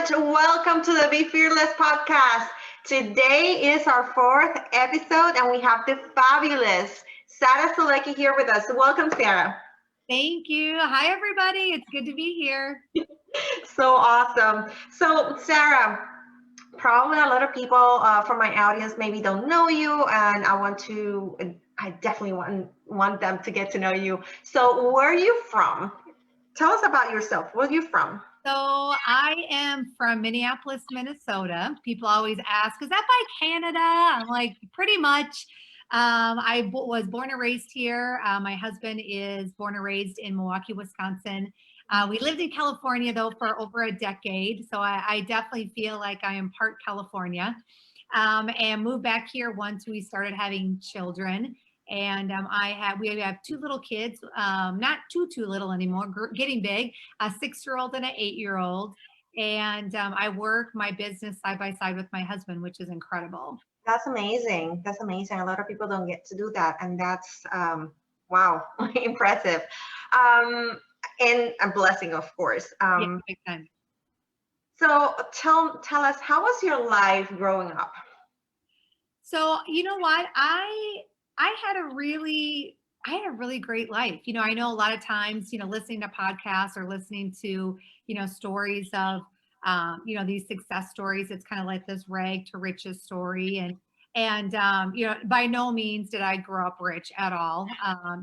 much. Welcome to the Be Fearless podcast. Today is our fourth episode, and we have the fabulous Sarah Zolecki here with us. Welcome, Sarah. Thank you. Hi, everybody. It's good to be here. So awesome. So, Sarah, probably a lot of people from my audience maybe don't know you, and I definitely want them to get to know you. So, where are you from? Tell us about yourself. Where are you from? So I am from Minneapolis, Minnesota. People always ask, is that by Canada? I'm like, pretty much. Was born and raised here. My husband is born and raised in Milwaukee, Wisconsin. We lived in California, though, for over a decade. So I definitely feel like I am part California, and moved back here once we started having children. And we have two little kids, not too little anymore, getting big, a 6-year-old and an 8-year-old. And I work my business side by side with my husband, which is incredible. That's amazing. That's amazing. A lot of people don't get to do that, and that's wow, impressive, and a blessing, of course. Yeah, big time. So tell us, how was your life growing up? So you know what, I had a really great life. I know a lot of times, listening to podcasts or listening to, stories of, these success stories, it's kind of like this rag to riches story. And by no means did I grow up rich at all.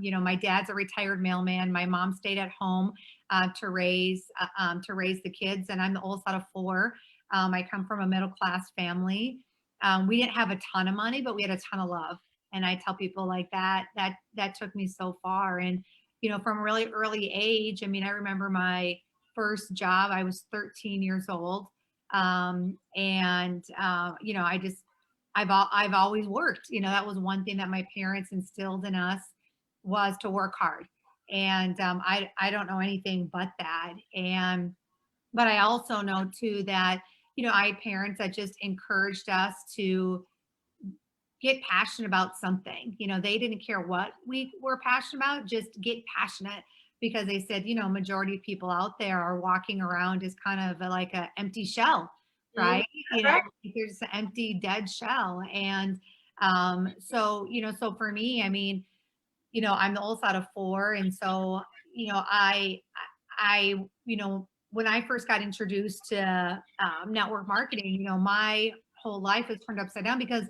My dad's a retired mailman. My mom stayed at home to raise the kids. And I'm the oldest out of 4. I come from a middle class family. We didn't have a ton of money, but we had a ton of love. And I tell people like that took me so far. And, from a really early age, I mean, I remember my first job, I was 13 years old. I've always worked. That was one thing that my parents instilled in us, was to work hard. And I don't know anything but that. But I also know too that, I had parents that just encouraged us to get passionate about something. They didn't care what we were passionate about, just get passionate, because they said, majority of people out there are walking around as kind of like an empty shell, right? There's an empty, dead shell. And so for me, I mean, I'm the oldest out of 4. And so, I when I first got introduced to network marketing, my whole life was turned upside down, because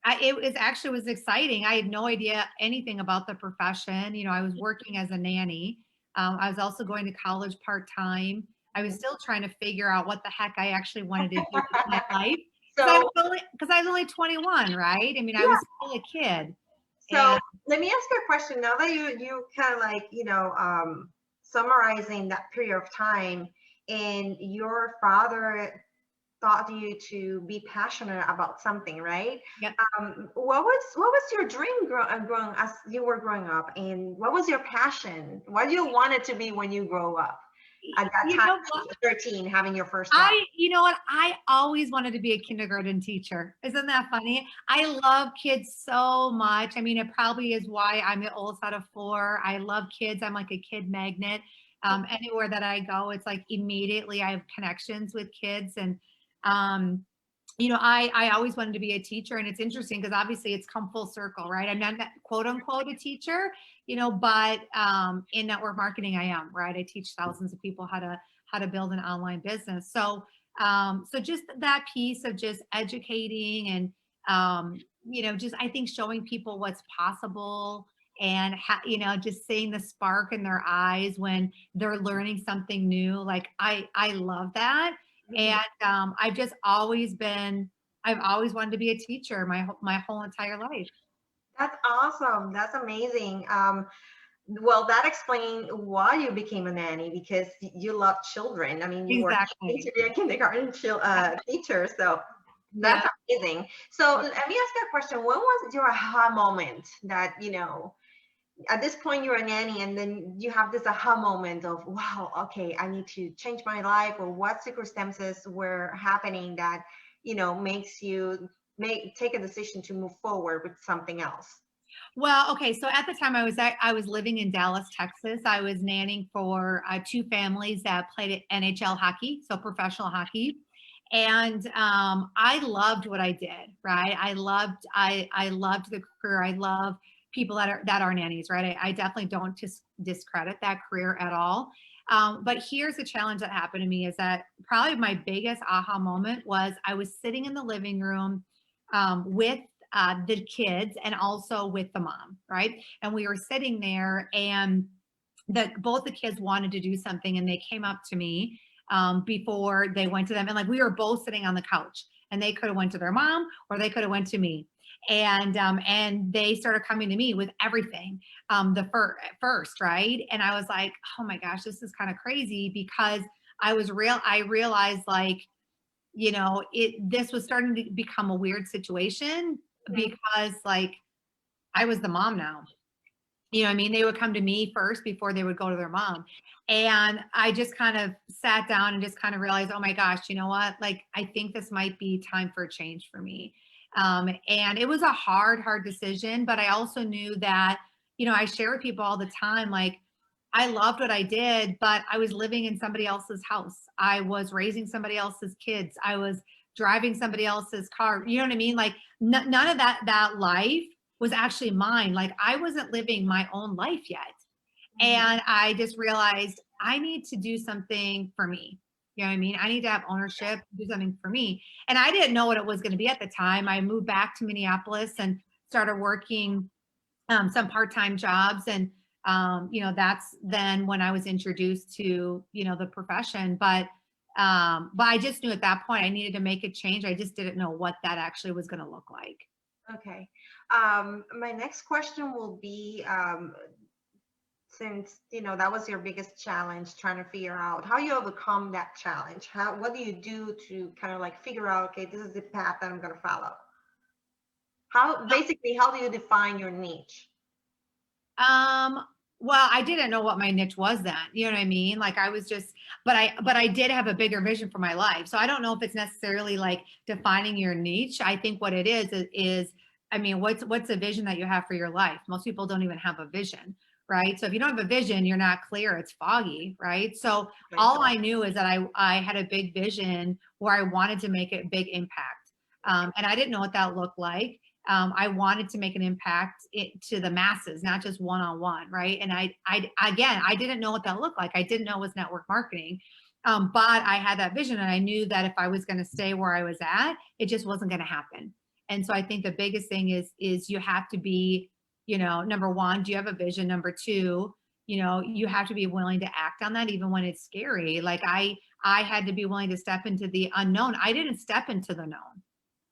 it was exciting. I had no idea anything about the profession. I was working as a nanny. I was also going to college part-time. I was still trying to figure out what the heck I actually wanted to do with my life. Because I was only 21, right? I mean, I was still a kid. So let me ask you a question. Now that you kind of like, summarizing that period of time, and your father taught you to be passionate about something, right? Yep. What was your dream growing as you were growing up, and what was your passion? What do you want it to be when you grow up? At that time, 13, having your first job. I always wanted to be a kindergarten teacher. Isn't that funny? I love kids so much. I mean, it probably is why I'm the oldest out of 4. I love kids. I'm like a kid magnet. Anywhere that I go, it's like immediately I have connections with kids. And I always wanted to be a teacher. And it's interesting because obviously it's come full circle, right? I'm not quote unquote a teacher, but in network marketing I am, right? I teach thousands of people how to build an online business. So just that piece of just educating and just, I think, showing people what's possible, and just seeing the spark in their eyes when they're learning something new. Like I love that. And I've always wanted to be a teacher my whole entire life. That's awesome. That's amazing. Well, that explains why you became a nanny, because you love children. I mean, you were to be a kindergarten teacher. So that's amazing. So let me ask you a question. When was your aha moment that, at this point you're a nanny, and then you have this aha moment of, wow, okay, I need to change my life, or what circumstances were happening that, makes you take a decision to move forward with something else? Well, okay. So at the time I was living in Dallas, Texas. I was nannying for 2 families that played at NHL hockey, so professional hockey. And I loved what I did, right? I loved the career. I love people that are nannies, right? I definitely don't discredit that career at all. But here's the challenge that happened to me is that probably my biggest aha moment was I was sitting in the living room with the kids and also with the mom, right? And we were sitting there, and both the kids wanted to do something, and they came up to me before they went to them, and like we were both sitting on the couch, and they could have went to their mom or they could have went to me, and they started coming to me with everything first, right? And I was like, oh my gosh, this is kind of crazy, because I realized, like, this was starting to become a weird situation, Mhm. because like I was the mom now. You know what I mean? They would come to me first before they would go to their mom. And I just kind of sat down and just kind of realized, oh my gosh, you know what? Like, I think this might be time for a change for me. And it was a hard decision, but I also knew that, I share with people all the time, like, I loved what I did, but I was living in somebody else's house. I was raising somebody else's kids. I was driving somebody else's car. You know what I mean? Like, none of that life was actually mine. Like, I wasn't living my own life yet. Mhm. And I just realized I need to do something for me. You know what I mean? I need to have ownership, do something for me. And I didn't know what it was going to be at the time. I moved back to Minneapolis and started working some part-time jobs. And, that's then when I was introduced to, the profession. But I just knew at that point I needed to make a change. I just didn't know what that actually was going to look like. Okay. My next question will be, since that was your biggest challenge, trying to figure out how you overcome that challenge. What do you do to kind of like figure out, okay, this is the path that I'm going to follow? How do you define your niche? Um, well, I didn't know what my niche was then. You know what I mean? Like, I was just, but I did have a bigger vision for my life. So I don't know if it's necessarily like defining your niche. I think what it is, I mean, what's a vision that you have for your life? Most people don't even have a vision, right? So if you don't have a vision, you're not clear, it's foggy, right? So Okay. all I knew is that I had a big vision where I wanted to make a big impact. And I didn't know what that looked like. I wanted to make an impact to the masses, not just one-on-one, right? And again, I didn't know what that looked like. I didn't know it was network marketing, but I had that vision, and I knew that if I was going to stay where I was at, it just wasn't going to happen. And so I think the biggest thing is you have to be, number one, do you have a vision? Number two, you have to be willing to act on that, even when it's scary. Like, I had to be willing to step into the unknown. I didn't step into the known,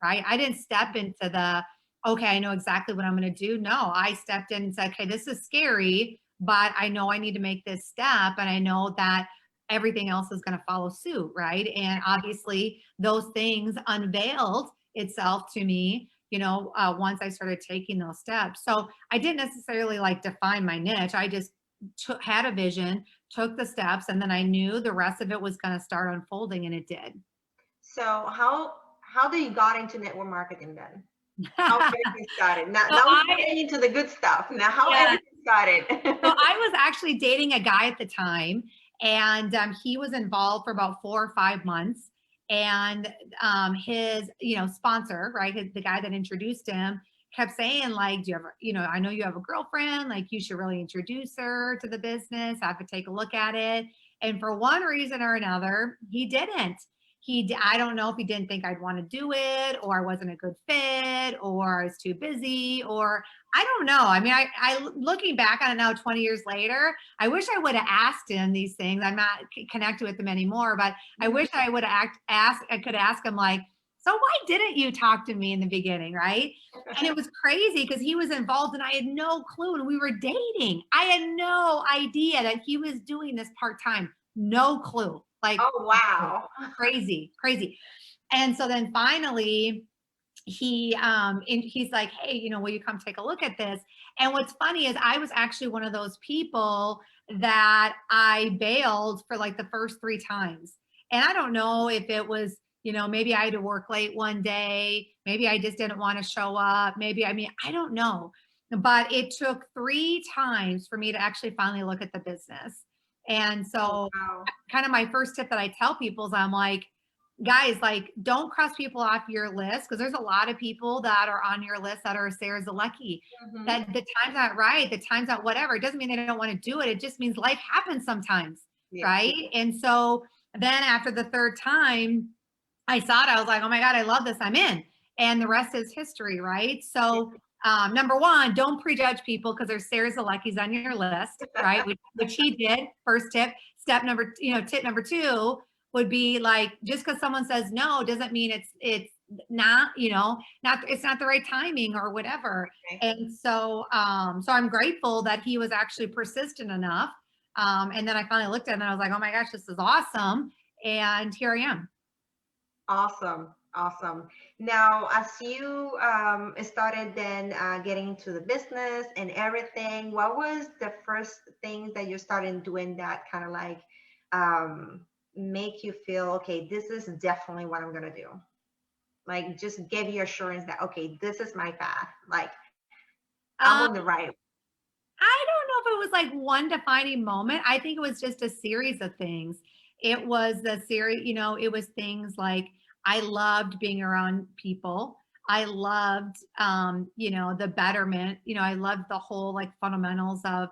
right? I didn't step into the, okay, I know exactly what I'm going to do. No, I stepped in and said, okay, this is scary, but I know I need to make this step. And I know that everything else is going to follow suit. Right. And obviously those things unveiled itself to me, once I started taking those steps. So I didn't necessarily like define my niche. I just had a vision, took the steps, and then I knew the rest of it was going to start unfolding, and it did. So how do you got into network marketing then? How everything started. Now, So now we're I, getting into the good stuff. Now, how yeah, everything started. so I was actually dating a guy at the time, and he was involved for about 4 or 5 months. And his, sponsor, right, the guy that introduced him, kept saying, like, do you ever, I know you have a girlfriend, like, you should really introduce her to the business. I have to take a look at it. And for one reason or another, he didn't. I don't know if he didn't think I'd want to do it, or I wasn't a good fit, or I was too busy, or I don't know. I mean, I looking back on it now, 20 years later, I wish I would have asked him these things. I'm not connected with him anymore, but I wish I would have asked. I could ask him, like, so why didn't you talk to me in the beginning, right? And it was crazy because he was involved and I had no clue, and we were dating. I had no idea that he was doing this part time. No clue. Like, Oh, wow. crazy, crazy. And so then finally he's like, hey, will you come take a look at this? And what's funny is I was actually one of those people that I bailed for like the first 3 times. And I don't know if it was, maybe I had to work late one day, maybe I just didn't want to show up, maybe, I mean, I don't know, but it took 3 times for me to actually finally look at the business. And Oh, so wow. kind of my first tip that I tell people is I'm like, guys, like, don't cross people off your list, because there's a lot of people that are on your list that are Sarah Zolecki. Mm-hmm. That the time's not right, the time's not whatever. It doesn't mean they don't want to do it. It just means life happens sometimes, Yeah. right? And so then after the third time, I saw it. I was like, oh my God, I love this. I'm in. And the rest is history, right? So, number one, don't prejudge people because there's Sarah Zolecki's on your list, right? Which he did. First tip. Tip number two would be like, just because someone says no doesn't mean it's not, it's not the right timing or whatever. Okay. And so, so I'm grateful that he was actually persistent enough. And then I finally looked at him and I was like, oh my gosh, this is awesome. And here I am. Awesome. Awesome. Now, as you started then getting into the business and everything, what was the first thing that you started doing that kind of like make you feel, okay, this is definitely what I'm going to do? Like just give you assurance that, okay, this is my path. Like I'm on the right. I don't know if it was like one defining moment. I think it was just a series of things. It was the series, it was things like I loved being around people. I loved, the betterment. I loved the whole like fundamentals of,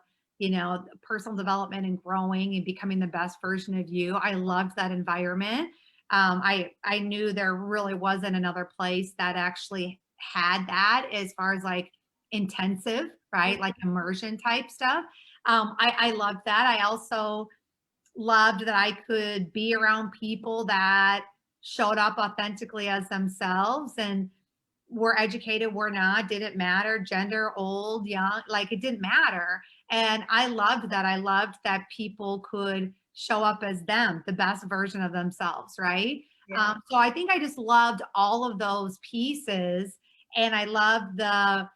personal development and growing and becoming the best version of you. I loved that environment. I knew there really wasn't another place that actually had that as far as like intensive, right? Like immersion type stuff. I loved that. I also loved that I could be around people that showed up authentically as themselves and were educated, were not, didn't matter, gender, old, young, like it didn't matter. And I loved that. I loved that people could show up as them, the best version of themselves, right? Yeah. So I think I just loved all of those pieces. And I loved the,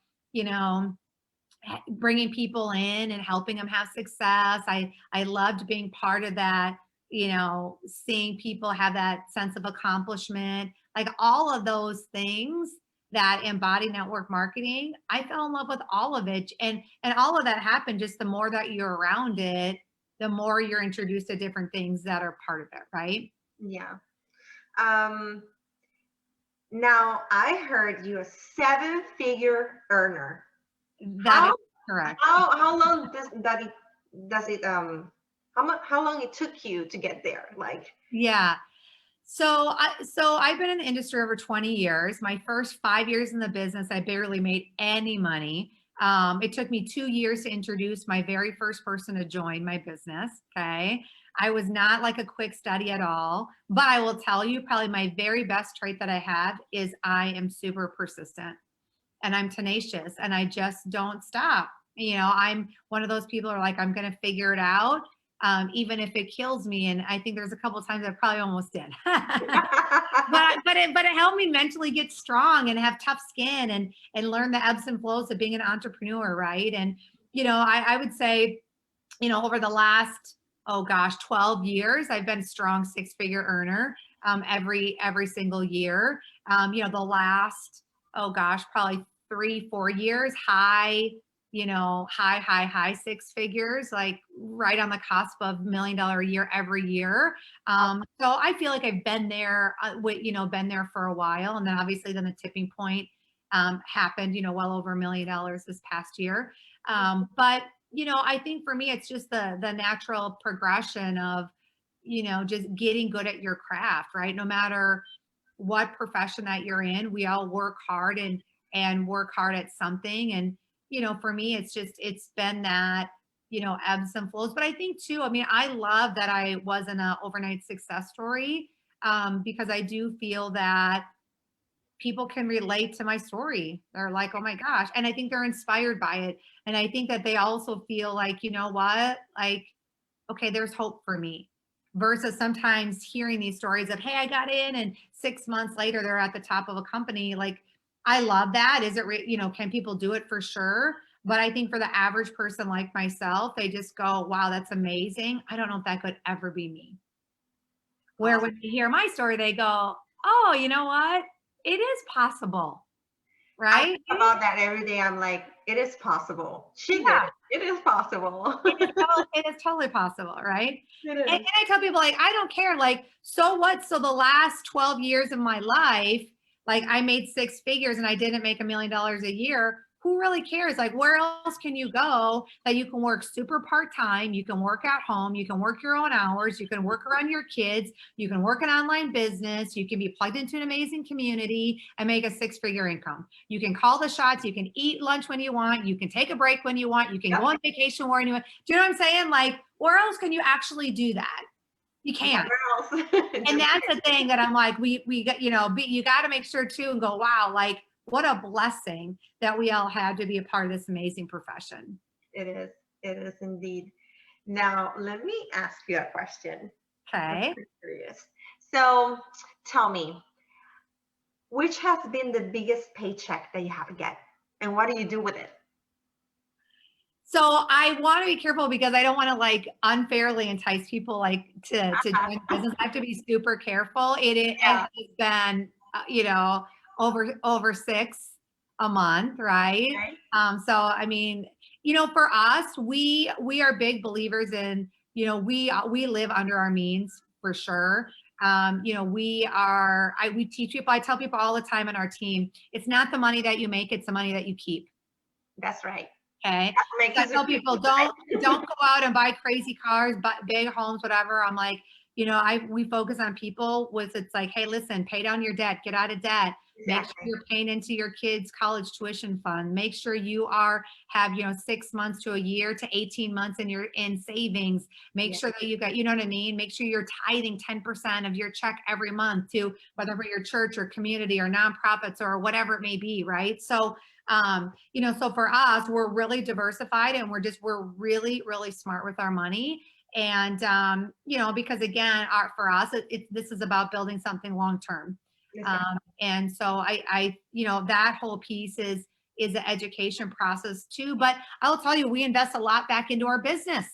bringing people in and helping them have success. I loved being part of that, seeing people have that sense of accomplishment, like all of those things that embody network marketing. I fell in love with all of it. And all of that happened just the more that you're around it, the more you're introduced to different things that are part of it, right? Yeah. Now I heard you a 7-figure earner. That is How correct. how long does it how long it took you to get there? Like Yeah. So I've been in the industry over 20 years. My first 5 years in the business, I barely made any money. It took me 2 years to introduce my very first person to join my business. Okay. I was not like a quick study at all, but I will tell you probably my very best trait that I have is I am super persistent and I'm tenacious and I just don't stop. I'm one of those people who are like, I'm going to figure it out, even if it kills me. And I think there's a couple of times I probably almost did. but it helped me mentally get strong and have tough skin and learn the ebbs and flows of being an entrepreneur, right? And I would say, over the last 12 years, I've been a strong 6-figure earner every single year. The last probably 3-4 years, high 6 figures, like right on the cusp of $1 million a year every year. So I feel like I've been there, been there for a while. And then obviously then the tipping point happened, well over $1 million this past year. But I think for me, it's just the natural progression of, just getting good at your craft, right? No matter what profession that you're in, we all work hard and work hard at something. And, for me, it's been that, ebbs and flows. But I think too, I mean, I love that I wasn't an overnight success story, because I do feel that people can relate to my story. They're like, oh my gosh. And I think they're inspired by it. And I think that they also feel like, you know what, like, okay, there's hope for me. Versus sometimes hearing these stories of, hey, I got in and 6 months later they're at the top of a company. Like, I love that. Is it, can people do it? For sure. But I think for the average person like myself, they just go, wow, that's amazing. I don't know if that could ever be me. Where when they hear my story, they go, oh, you know what? It is possible. I Right? think about that every day. I'm like, it is possible. She did Yeah. it. It is possible. It is totally possible, right? It And is. I tell people, like, I don't care. Like, so what? So the last 12 years of my life, like, I made six figures and I didn't make $1 million a year. Who really cares? Like, where else can you go that you can work super part-time? You can work at home. You can work your own hours. You can work around your kids. You can work an online business. You can be plugged into an amazing community and make a six-figure income. You can call the shots. You can eat lunch when you want. You can take a break when you want. You can go Yep. on vacation where you want. Do you know what I'm saying? Like, where else can you actually do that? You can't. Nowhere else. And Just that's the thing that I'm like, we got, you got to make sure too and go, wow, like, what a blessing that we all had to be a part of this amazing profession. it is. It is indeed. Now, let me ask you a question. I'm Okay. curious. So, tell me, which has been the biggest paycheck that you have get, and what do you do with it? So I want to be careful because I don't want to like unfairly entice people like to join the business. I have to be super careful. It has Yeah. been over six a month, right? Okay. So I mean, for us, we are big believers in, we live under our means for sure. We teach people, I tell people all the time on our team, it's not the money that you make, it's the money that you keep. That's right. Okay. That makes So I it tell easy, people, right? don't go out and buy crazy cars, but big homes, whatever. I'm like, we focus on people with, it's like, hey, listen, pay down your debt, get out of debt. Make sure Exactly. you're paying into your kids' college tuition fund. Make sure you have 6 months to a year to 18 months in savings. Make Yeah. sure that you got, you know what I mean? Make sure you're tithing 10% of your check every month to whether for your church or community or nonprofits or whatever it may be, right? So for us, we're really diversified and we're really, really smart with our money. And, because again, for us, this is about building something long-term. Exactly. And so that whole piece is the education process too. But I'll tell you, we invest a lot back into our business.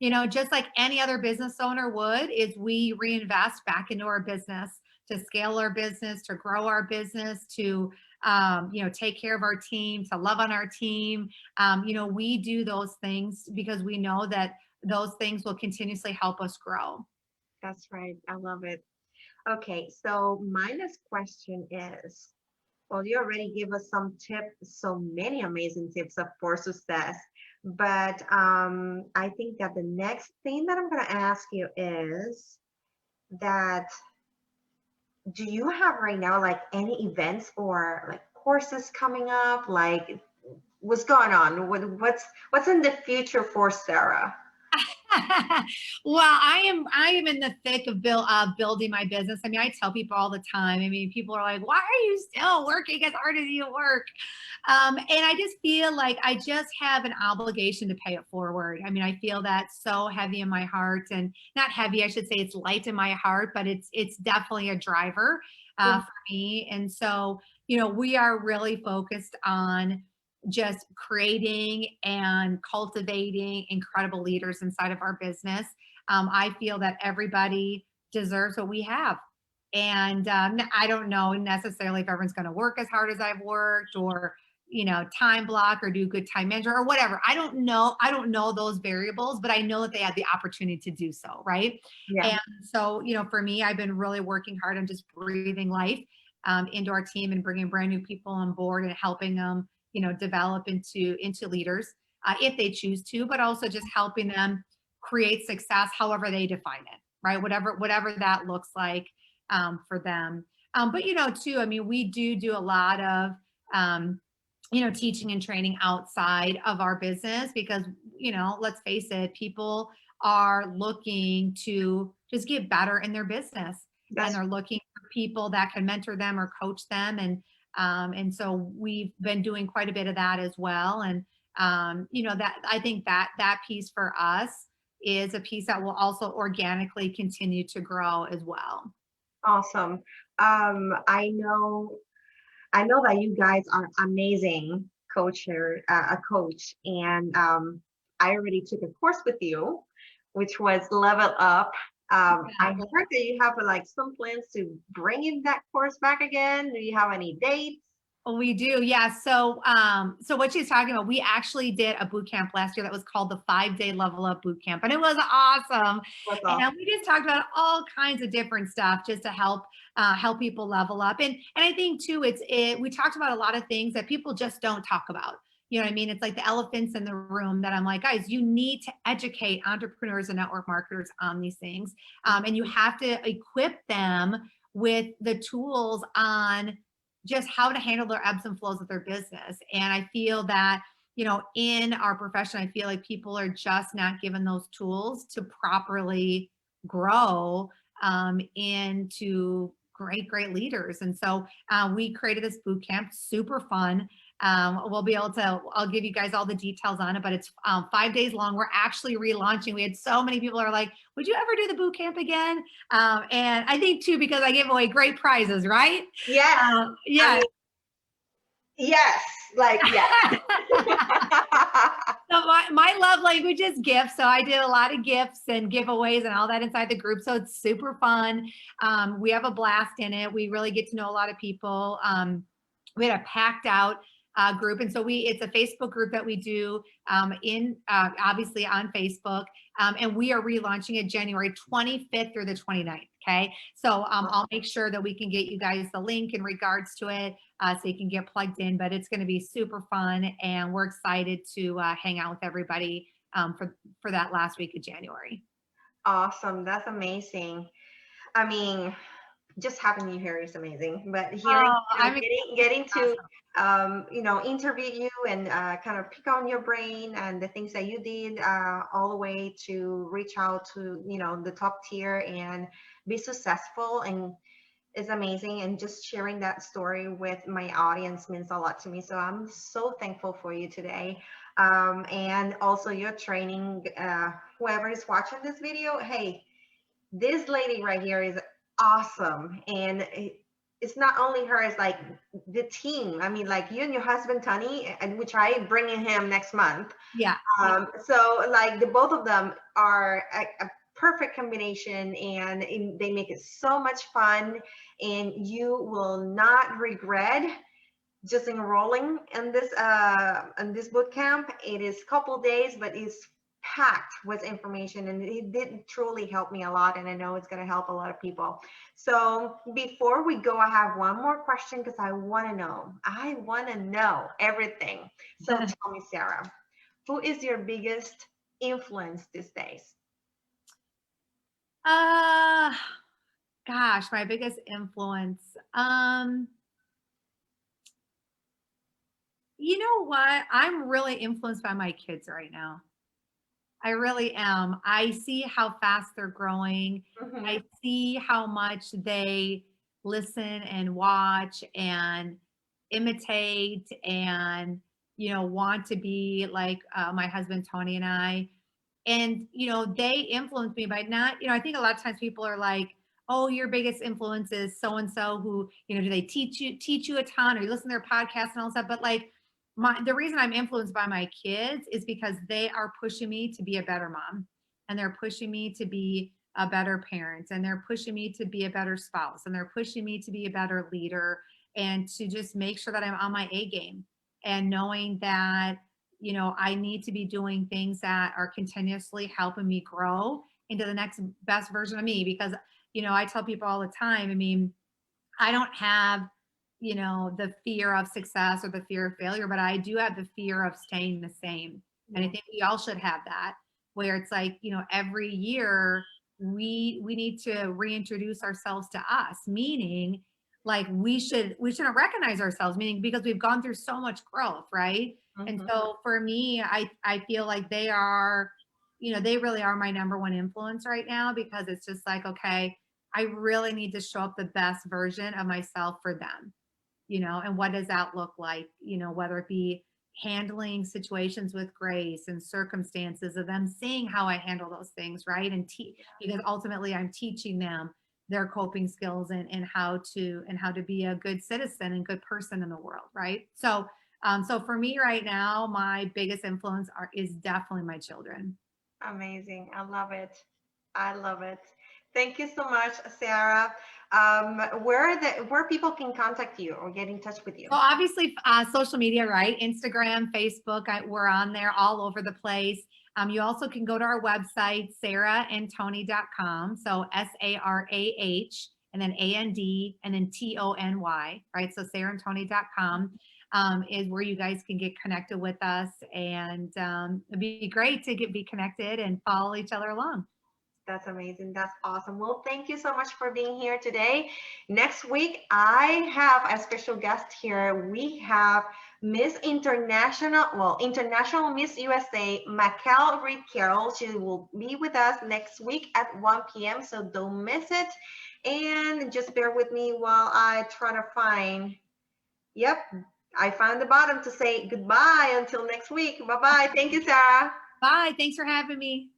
Just like any other business owner would, is we reinvest back into our business to scale our business, to grow our business, to take care of our team, to love on our team. We do those things because we know that those things will continuously help us grow. That's right. I love it. Okay, so my next question is, well, you already gave us some tips, so many amazing tips of for success. But I think that the next thing that I'm going to ask you is that, do you have right now like any events or like courses coming up? Like, what's going on? What's in the future for Sarah? Well, I am in the thick of building my business. I mean, I tell people all the time. I mean, people are like, "Why are you still working as hard as you work?" And I just feel like I just have an obligation to pay it forward. I mean, I feel that so heavy in my heart, and not heavy, I should say, it's light in my heart, but it's definitely a driver Mhm. for me. And so, we are really focused on just creating and cultivating incredible leaders inside of our business. I feel that everybody deserves what we have. And I don't know necessarily if everyone's going to work as hard as I've worked, or time block or do good time management or whatever. I don't know those variables, but I know that they had the opportunity to do so, right? Yeah, And so, for me, I've been really working hard on just breathing life into our team and bringing brand new people on board and helping them develop into leaders if they choose to, but also just helping them create success however they define it, right? Whatever that looks like for them. But too, I mean, we do a lot of teaching and training outside of our business because let's face it, people are looking to just get better in their business, and that's they're looking for people that can mentor them or coach them. And so we've been doing quite a bit of that as well. And that I think that piece for us is a piece that will also organically continue to grow as well. awesome. I know that you guys are amazing a coach, and I already took a course with you, which was Level Up. I heard that you have like some plans to bring in that course back again. Do you have any dates? We do, yeah. So what she's talking about, we actually did a boot camp last year that was called the 5-day Level Up Boot Camp, and it was awesome. That's And awesome. we just talked about all kinds of different stuff just to help people level up. And I think too, we talked about a lot of things that people just don't talk about. You know what I mean? It's like the elephants in the room that I'm like, guys, you need to educate entrepreneurs and network marketers on these things, and you have to equip them with the tools on just how to handle their ebbs and flows of their business. And I feel that, in our profession, I feel like people are just not given those tools to properly grow into great leaders. And so we created this boot camp, super fun. I'll give you guys all the details on it, but it's 5 days long. We're actually relaunching. We had so many people are like, would you ever do the boot camp again? And I think too, because I give away great prizes, right? Yes. I Yeah. mean, yes. Like, yes. So my love language is gifts. So I did a lot of gifts and giveaways and all that inside the group. So it's super fun. We have a blast in it. We really get to know a lot of people. We had a packed out group. And so it's a Facebook group that we do obviously on Facebook. And we are relaunching it January 25th through the 29th. Okay. So I'll make sure that we can get you guys the link in regards to it so you can get plugged in, but it's going to be super fun. And we're excited to hang out with everybody for that last week of January. Awesome. That's amazing. I mean, just having you here is amazing, but hearing, getting to, interview you and kind of pick on your brain and the things that you did all the way to reach out to, the top tier and be successful and is amazing. And just sharing that story with my audience means a lot to me. So I'm so thankful for you today. And also your training, whoever is watching this video, hey, this lady right here is awesome. And it's not only her, it's like the team. I mean, like you and your husband Tony, and which I bring in him next month. Yeah. So like the both of them are a perfect combination, and they make it so much fun, and you will not regret just enrolling in this boot camp. It is a couple days, but it's packed with information, and it did truly help me a lot, and I know it's going to help a lot of people. So before we go, I have one more question because I want to know everything. So tell me, Sarah, who is your biggest influence these days? Gosh, my biggest influence. You know what? I'm really influenced by my kids right now. I really am. I see how fast they're growing. Mm-hmm. I see how much they listen and watch and imitate and, want to be like my husband, Tony, and I. And, they influence me by not, I think a lot of times people are like, oh, your biggest influence is so-and-so who, do they teach you a ton or you listen to their podcast and all that? But like, the reason I'm influenced by my kids is because they are pushing me to be a better mom, and they're pushing me to be a better parent, and they're pushing me to be a better spouse, and they're pushing me to be a better leader, and to just make sure that I'm on my A game, and knowing that, I need to be doing things that are continuously helping me grow into the next best version of me. Because, I tell people all the time, I mean, I don't have the fear of success or the fear of failure, but I do have the fear of staying the same. And I think we all should have that, where it's like, every year we need to reintroduce ourselves to us, meaning like we shouldn't recognize ourselves, meaning because we've gone through so much growth, right? Mm-hmm. And so for me, I feel like they are, they really are my number one influence right now, because it's just like, okay, I really need to show up the best version of myself for them. And what does that look like, whether it be handling situations with grace and circumstances of them seeing how I handle those things, right? And because ultimately I'm teaching them their coping skills and how to be a good citizen and good person in the world, right? So so for me right now, my biggest influence is definitely my children. Amazing. I love it. I love it. Thank you so much, Sarah. Where people can contact you or get in touch with you? So obviously, social media, right? Instagram, Facebook, we're on there all over the place. You also can go to our website, sarahantony.com. So SARAH and then AND and then TONY, right? So sarahantony.com is where you guys can get connected with us. And it'd be great to be connected and follow each other along. That's amazing. That's awesome. Well, thank you so much for being here today. Next week, I have a special guest here. We have International Miss USA, Macal Reed Carroll. She will be with us next week at 1 p.m. So don't miss it. And just bear with me while I try to find. Yep, I found the bottom to say goodbye until next week. Bye-bye. Thank you, Sarah. Bye. Thanks for having me.